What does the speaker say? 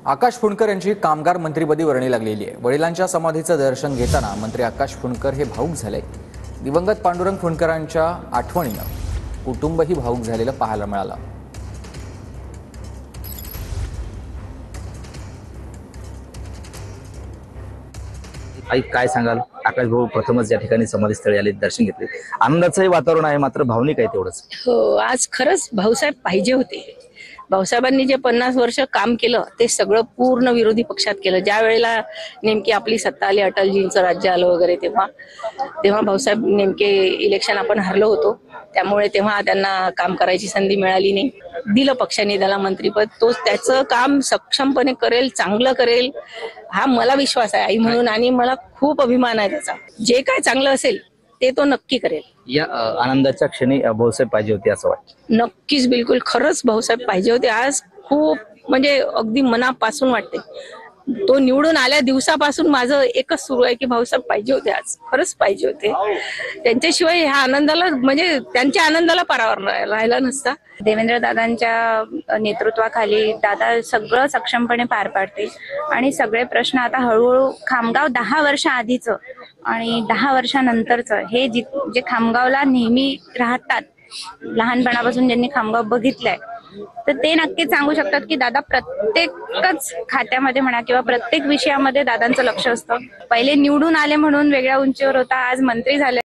आकाश फुंडकर यांची कामगार मंत्रीपदी वर्णी लागलेली आहे। वडिलांच्या समाधीचं दर्शन घेताना मंत्री आकाश फुंडकर हे भावूक झाले। दिवंगत पांडुरंग फुंडकरांच्या आठवणीनं कुटुंबही भावूक झालेलं पाहायला मिळालं। आई काय सांगाल? आकाश भाऊ प्रथमच या ठिकाणी समाधीस्थळी आले, दर्शन घेतले, आनंदाचंही वातावरण आहे, मात्र भावनिक आहे तेवढंच। हो, आज खरंच भाऊसाहेब पाहिजे होते। भाऊसाहेबांनी जे 50 वर्ष काम केलं ते सगळं पूर्ण विरोधी पक्षात केलं। ज्या वेळेला नेमकी आपली सत्ता आली, अटलजींचं राज्य आलं वगैरे, तेव्हा भाऊसाहेब नेमके इलेक्शन आपण हरलो होतो, त्यामुळे तेव्हा त्यांना काम करायची संधी मिळाली नाही। दिलं पक्षाने त्याला मंत्रीपद, तो त्याचं काम सक्षमपणे करेल, चांगलं करेल, हा मला विश्वास आहे आई म्हणून, आणि मला खूप अभिमान आहे त्याचा। जे काय चांगलं असेल ते तो नक्की करेल। या आनंदाच्या क्षणी भाऊसाहेब पाहिजे होते असं वाटतं? नक्कीच, बिलकुल, खरंच भाऊसाहेब पाहिजे होते। आज खूप म्हणजे अगदी मनापासून वाटते। तो निवडून आल्या दिवसापासून माझं एकच सुरू आहे की भाऊसाहेब पाहिजे होते, आज खरंच पाहिजे होते। त्यांच्याशिवाय ह्या आनंदाला, म्हणजे त्यांच्या आनंदाला पारावर राहिला नसता। देवेंद्र दादांच्या नेतृत्वाखाली दादा सगळं सक्षमपणे पार पाडते आणि सगळे प्रश्न आता हळूहळू खामगाव 10 वर्ष आधीचं आणि 10 वर्षानंतरचं हे जे खामगावला नेहमी राहतात, लहानपणापासून ज्यांनी खामगाव बघितलंय, तर ते नक्कीच सांगू शकतात की दादा प्रत्येकच खात्यामध्ये म्हणा किंवा प्रत्येक विषयामध्ये दादांचं लक्ष असतं। पहिले निवडून आले म्हणून वेगळ्या उंचीवर होता, आज मंत्री झाले